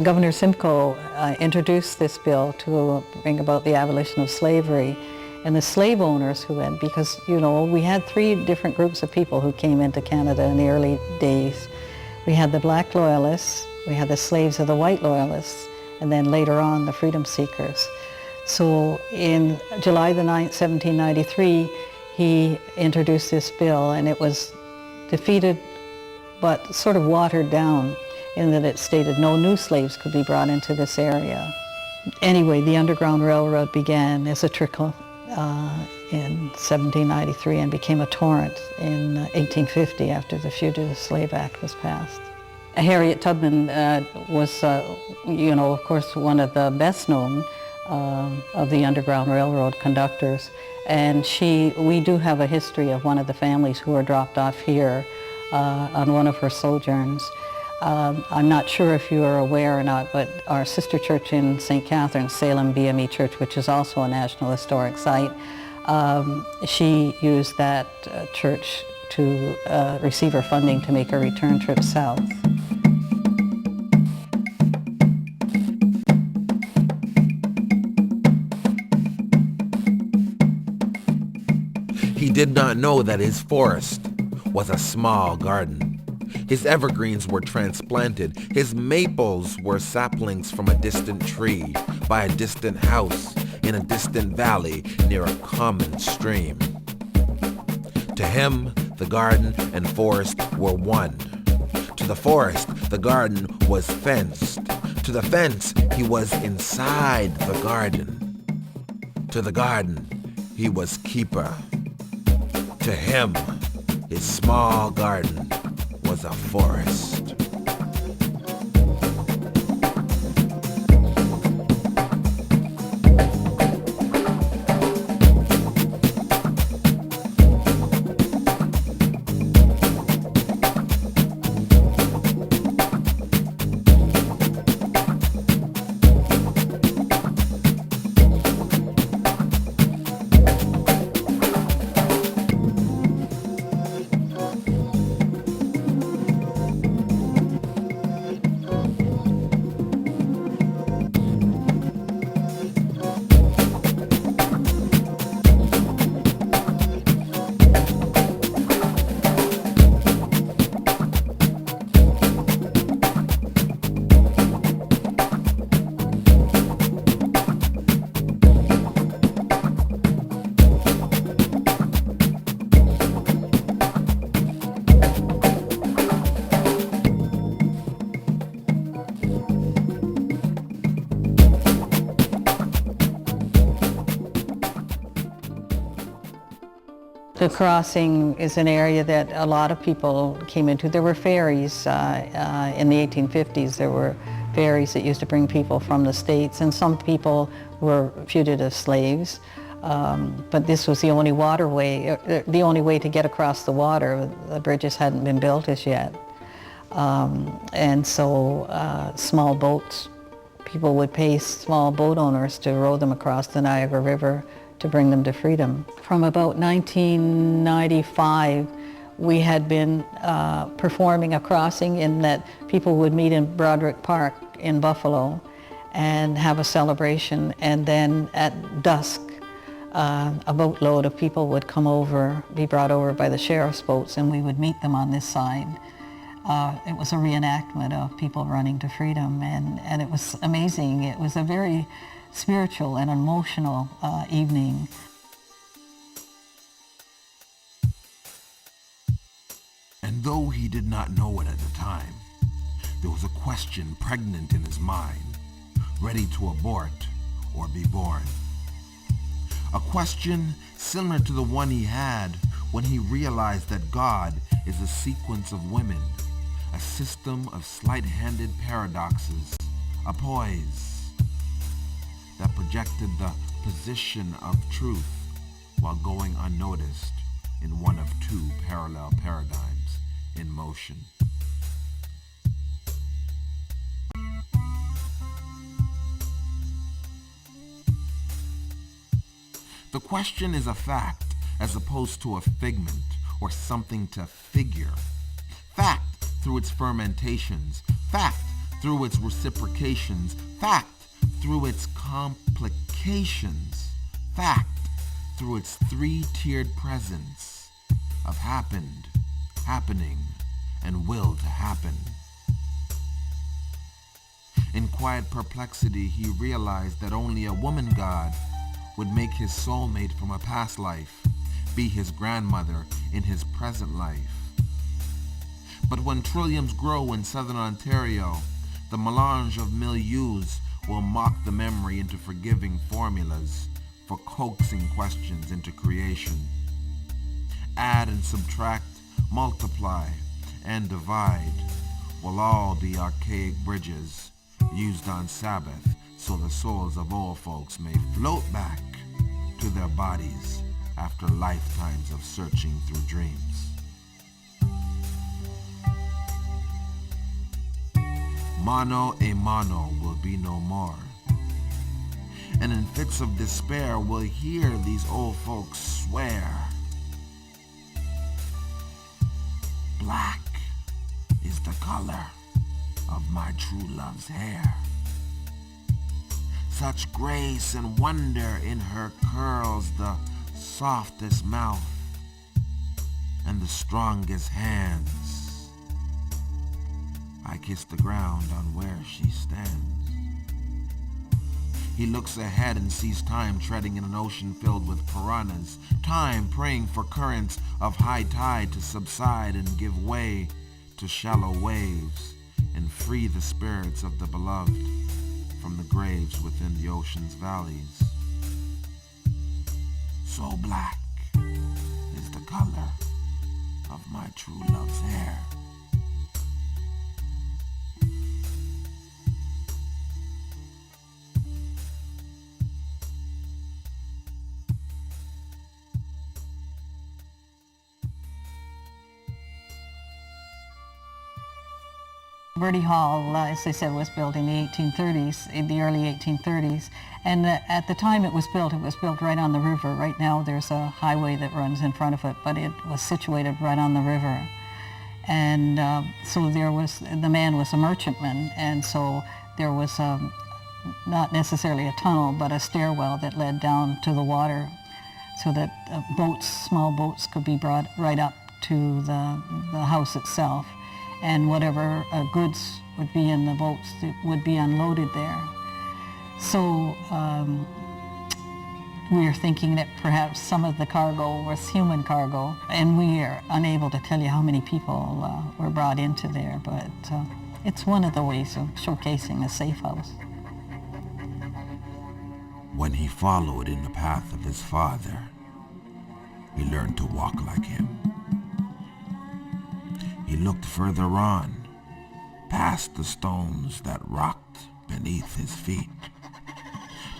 Governor Simcoe introduced this bill to bring about the abolition of slavery. And the slave owners who had, because, you know, we had three different groups of people who came into Canada in the early days. We had the black loyalists, we had the slaves of the white loyalists, and then later on the freedom seekers. So in July the 9th, 1793, he introduced this bill, and it was defeated but sort of watered down in that it stated no new slaves could be brought into this area. Anyway, the Underground Railroad began as a trickle in 1793 and became a torrent in 1850 after the Fugitive Slave Act was passed. Harriet Tubman was, you know, of course, one of the best known of the Underground Railroad conductors. And we do have a history of one of the families who were dropped off here on one of her sojourns. I'm not sure if you are aware or not, but our sister church in St. Catharines, Salem BME Church, which is also a National Historic Site, she used that church to receive her funding to make a return trip south. He did not know that his forest was a small garden. His evergreens were transplanted. His maples were saplings from a distant tree, by a distant house, in a distant valley, near a common stream. To him, the garden and forest were one. To the forest, the garden was fenced. To the fence, he was inside the garden. To the garden, he was keeper. To him, his small garden was a forest. The crossing is an area that a lot of people came into. There were ferries in the 1850s. There were ferries that used to bring people from the States, and some people were fugitive slaves. But this was the only waterway, the only way to get across the water. The bridges hadn't been built as yet. And so small boats, people would pay small boat owners to row them across the Niagara River to bring them to freedom. From about 1995, we had been performing a crossing in that people would meet in Broderick Park in Buffalo and have a celebration, and then at dusk, a boatload of people would come over, be brought over by the sheriff's boats, and we would meet them on this side. It was a reenactment of people running to freedom, and it was amazing. It was a very spiritual and emotional evening. And though he did not know it at the time, there was a question pregnant in his mind, ready to abort or be born. A question similar to the one he had when he realized that God is a sequence of women, a system of sleight-handed paradoxes, a poise that projected the position of truth while going unnoticed in one of two parallel paradigms in motion. The question is a fact as opposed to a figment or something to figure. Fact through its fermentations, fact through its reciprocations, fact through its complications, fact through its three-tiered presence of happened, happening, and will to happen. In quiet perplexity, he realized that only a woman god would make his soulmate from a past life be his grandmother in his present life. But when trilliums grow in southern Ontario, the melange of milieus will mock the memory into forgiving formulas for coaxing questions into creation. Add and subtract, multiply and divide will all be archaic bridges used on Sabbath so the souls of old folks may float back to their bodies after lifetimes of searching through dreams. Mano a mano will be no more, and in fits of despair we'll hear these old folks swear. Black is the color of my true love's hair. Such grace and wonder in her curls, the softest mouth and the strongest hands. I kiss the ground on where she stands. He looks ahead and sees time treading in an ocean filled with piranhas. Time praying for currents of high tide to subside and give way to shallow waves and free the spirits of the beloved from the graves within the ocean's valleys. So black is the color of my true love's hair. Bertie Hall, as I said, was built in the 1830s, in the early 1830s. And at the time it was built right on the river. Right now there's a highway that runs in front of it, but it was situated right on the river. And so the man was a merchantman, and so there was not necessarily a tunnel, but a stairwell that led down to the water so that small boats could be brought right up to the house itself. And whatever goods would be in the boats would be unloaded there. So we are thinking that perhaps some of the cargo was human cargo, and we are unable to tell you how many people were brought into there, but it's one of the ways of showcasing a safe house. When he followed in the path of his father, he learned to walk like him. He looked further on, past the stones that rocked beneath his feet,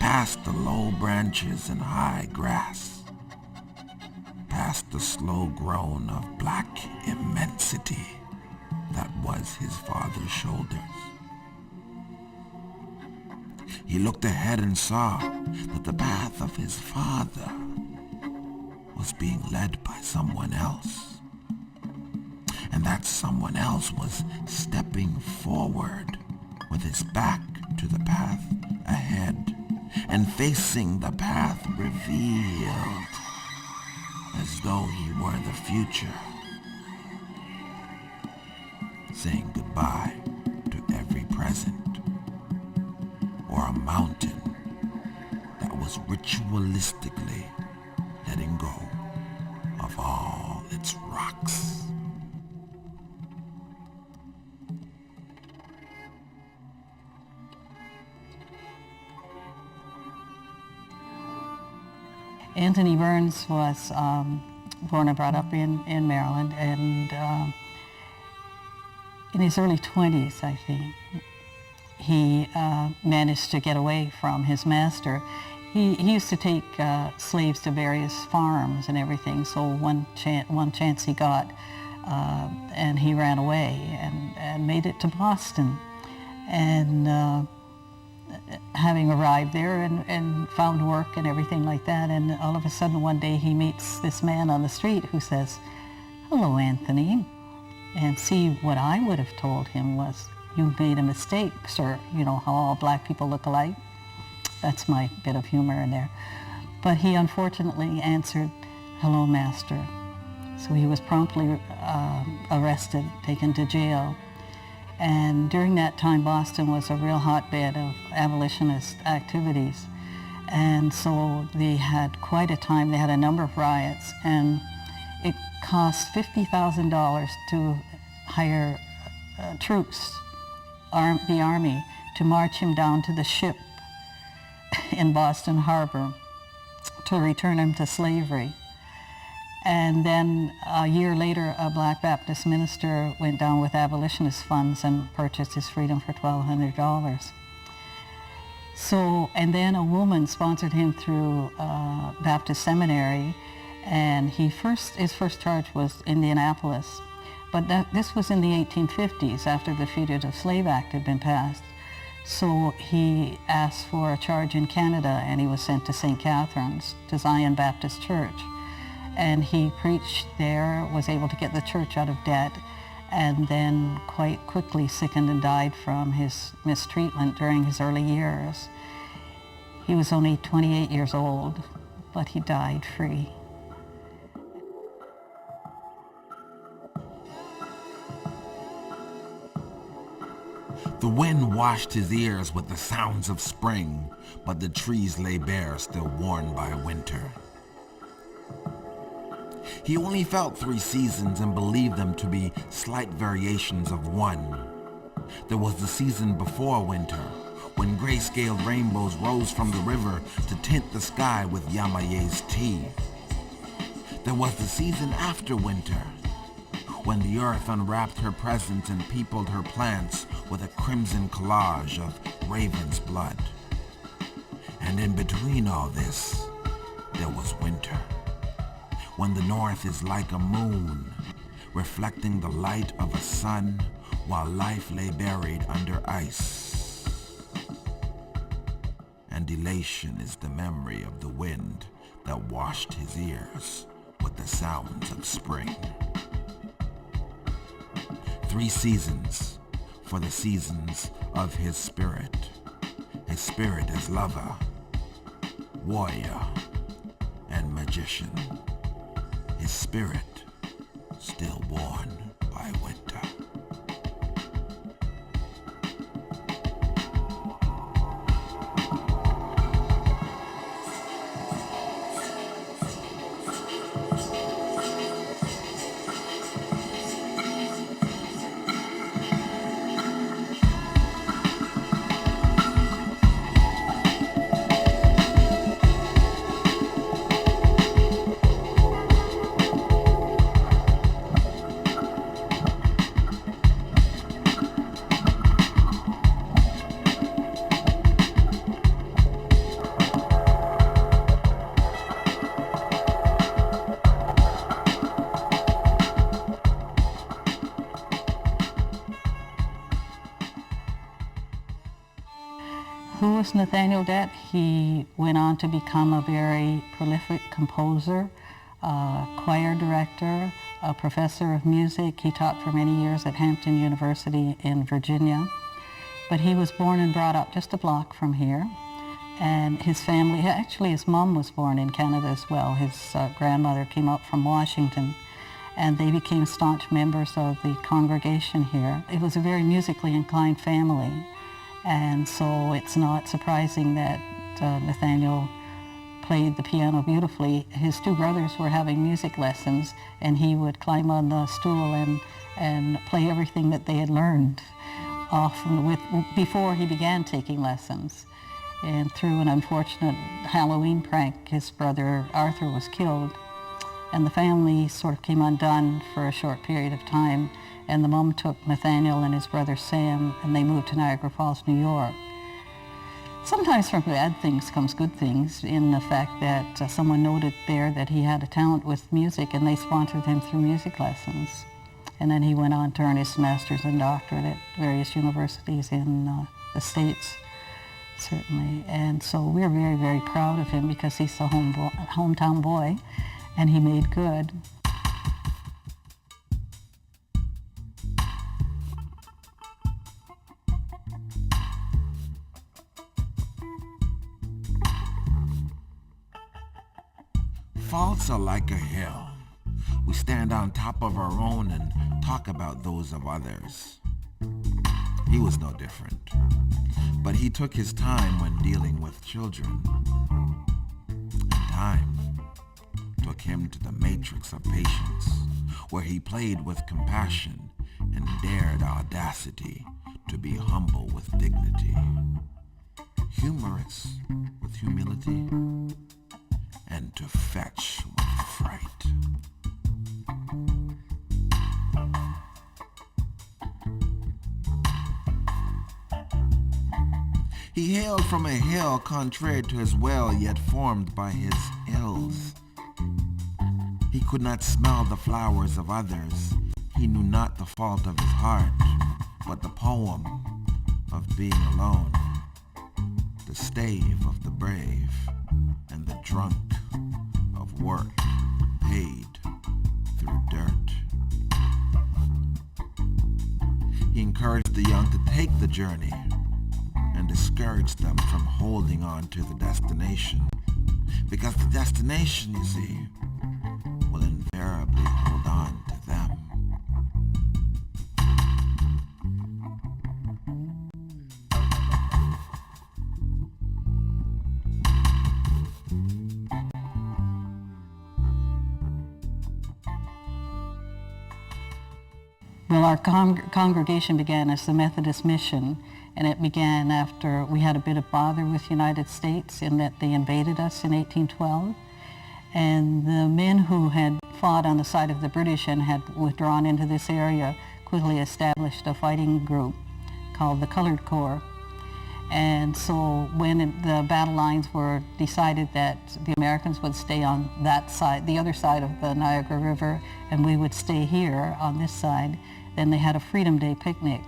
past the low branches and high grass, past the slow groan of black immensity that was his father's shoulders. He looked ahead and saw that the path of his father was being led by someone else. And that someone else was stepping forward with his back to the path ahead and facing the path revealed as though he were the future, saying goodbye to every present, or a mountain that was ritualistically letting go of all its rocks. Anthony Burns was born and brought up in Maryland, and in his early 20s, I think, he managed to get away from his master. He used to take slaves to various farms and everything, so one chance he got, and he ran away and made it to Boston. And having arrived there and found work and everything like that, and all of a sudden one day he meets this man on the street who says, "Hello, Anthony." And see, what I would have told him was, "You made a mistake, sir. You know how all black people look alike?" That's my bit of humor in there. But he unfortunately answered, "Hello, master." So he was promptly arrested, taken to jail. And during that time, Boston was a real hotbed of abolitionist activities. And so they had quite a time. They had a number of riots, and it cost $50,000 to hire troops, the army, to march him down to the ship in Boston Harbor to return him to slavery. And then a year later, a Black Baptist minister went down with abolitionist funds and purchased his freedom for $1,200. So, and then a woman sponsored him through Baptist seminary, and his first charge was Indianapolis. But this was in the 1850s, after the Fugitive Slave Act had been passed. So he asked for a charge in Canada, and he was sent to St. Catharines, to Zion Baptist Church. And he preached there, was able to get the church out of debt, and then quite quickly sickened and died from his mistreatment during his early years. He was only 28 years old, but he died free. The wind washed his ears with the sounds of spring, but the trees lay bare, still worn by winter. He only felt 3 seasons and believed them to be slight variations of one. There was the season before winter, when gray-scaled rainbows rose from the river to tint the sky with Yamaye's tea. There was the season after winter, when the earth unwrapped her presents and peopled her plants with a crimson collage of raven's blood. And in between all this, there was winter, when the north is like a moon, reflecting the light of a sun while life lay buried under ice. And elation is the memory of the wind that washed his ears with the sounds of spring. 3 seasons for the seasons of his spirit as lover, warrior, and magician. His spirit still worn by winter. Who was Nathaniel Dett? He went on to become a very prolific composer, choir director, a professor of music. He taught for many years at Hampton University in Virginia. But he was born and brought up just a block from here. And his family, actually his mom was born in Canada as well. His grandmother came up from Washington, and they became staunch members of the congregation here. It was a very musically inclined family. And so it's not surprising that Nathaniel played the piano beautifully. His 2 brothers were having music lessons, and he would climb on the stool and play everything that they had learned, often before he began taking lessons. And through an unfortunate Halloween prank, his brother Arthur was killed, and the family sort of came undone for a short period of time. And the mom took Nathaniel and his brother Sam, and they moved to Niagara Falls, New York. Sometimes from bad things comes good things, in the fact that someone noted there that he had a talent with music, and they sponsored him through music lessons. And then he went on to earn his master's and doctorate at various universities in the States, certainly. And so we're very, very proud of him, because he's a hometown boy, and he made good. faults are like a hill. We stand on top of our own and talk about those of others. He was no different, but he took his time when dealing with children. And time took him to the matrix of patience, where he played with compassion and dared audacity to be humble with dignity, humorous with humility, and to fetch with fright. He hailed from a hill contrary to his will, yet formed by his ills. He could not smell the flowers of others. He knew not the fault of his heart, but the poem of being alone, the stave of the brave, and the drunk of work paid through dirt. He encouraged the young to take the journey and discouraged them from holding on to the destination, because the destination, you see, will invariably hold on to them. Well, our congregation began as the Methodist Mission, and it began after we had a bit of bother with the United States in that they invaded us in 1812. And the men who had fought on the side of the British and had withdrawn into this area quickly established a fighting group called the Colored Corps. And so when the battle lines were decided that the Americans would stay on that side, the other side of the Niagara River, and we would stay here on this side, then they had a Freedom Day picnic.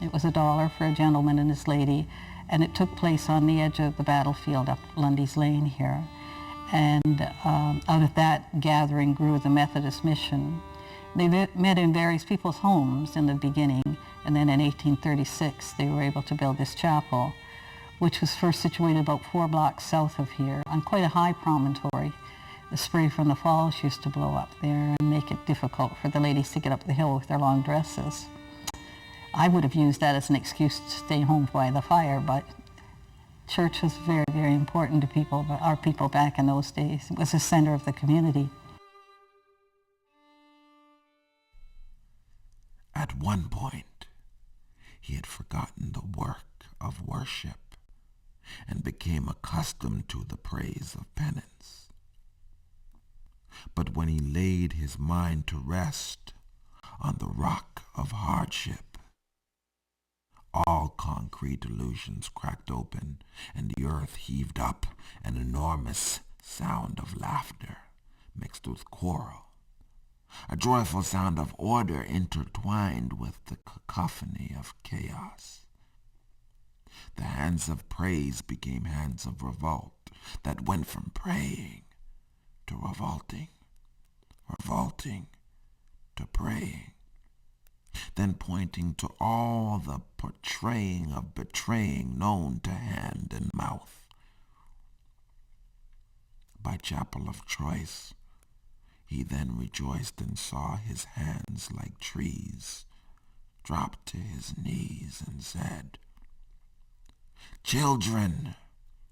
It was $1 for a gentleman and his lady, and it took place on the edge of the battlefield up Lundy's Lane here. And out of that gathering grew the Methodist Mission. They met in various people's homes in the beginning, and then in 1836 they were able to build this chapel, which was first situated about 4 blocks south of here on quite a high promontory. The spray from the falls used to blow up there and make it difficult for the ladies to get up the hill with their long dresses. I would have used that as an excuse to stay home by the fire, but church was very, very important to people, our people back in those days. It was the center of the community. At one point, he had forgotten the work of worship and became accustomed to the praise of penance. But when he laid his mind to rest on the rock of hardship, all concrete illusions cracked open, and the earth heaved up an enormous sound of laughter mixed with quarrel, a joyful sound of order intertwined with the cacophony of chaos. The hands of praise became hands of revolt that went from praying to revolting, revolting to praying, then pointing to all the portraying of betraying known to hand and mouth. By chapel of choice, he then rejoiced and saw his hands like trees, dropped to his knees and said, "Children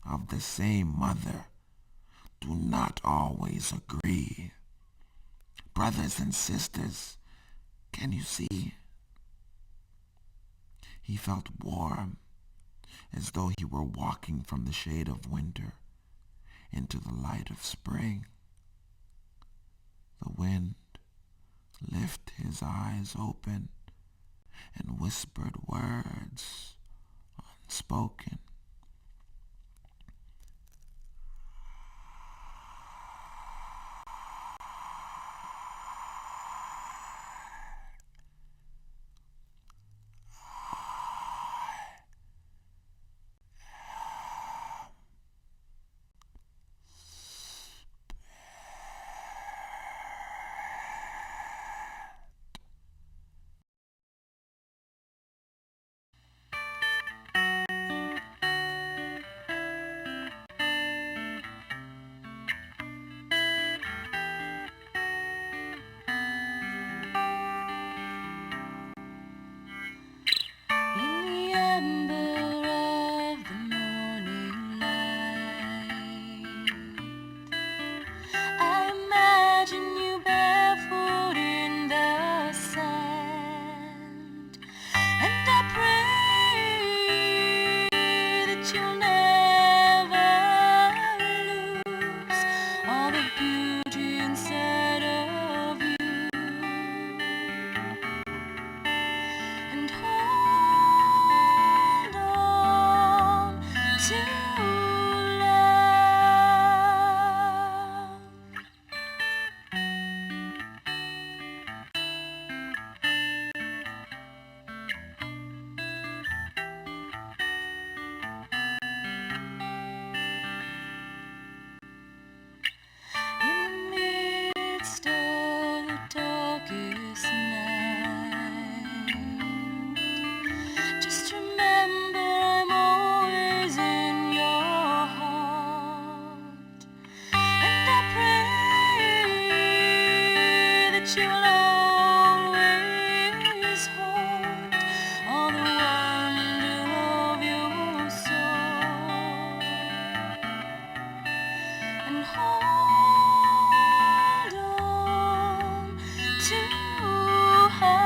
of the same mother do not always agree. Brothers and sisters, can you see?" He felt warm, as though he were walking from the shade of winter into the light of spring. The wind lifted his eyes open and whispered words unspoken. of the morning light. I imagine you barefoot in the sand, and I pray that you'll never lose all the beauty inside of you, and hold on to love. In the midst of the darkest night, just remember I'm always in your heart, and I pray that you'll always hold all the wonder of your soul, and hold on to hope.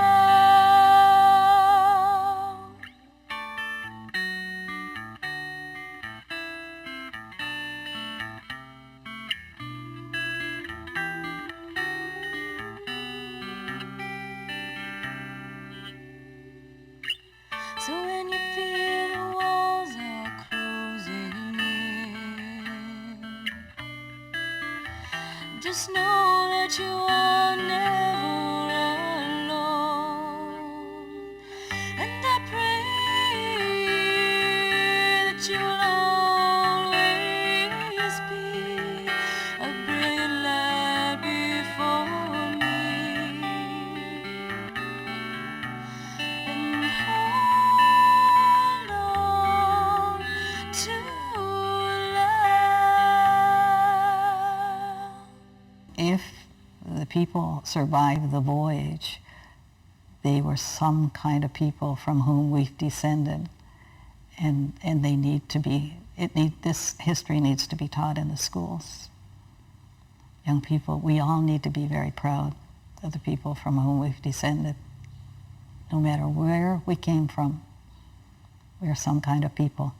So when you feel the walls are closing in, just know that you are never alone, and I pray that you'll always be a brilliant light before me, and hold on to love. If the people survived the voyage, they were some kind of people from whom we've descended, and they need to be, this history needs to be taught in the schools. Young people, we all need to be very proud of the people from whom we've descended. No matter where we came from, we're some kind of people.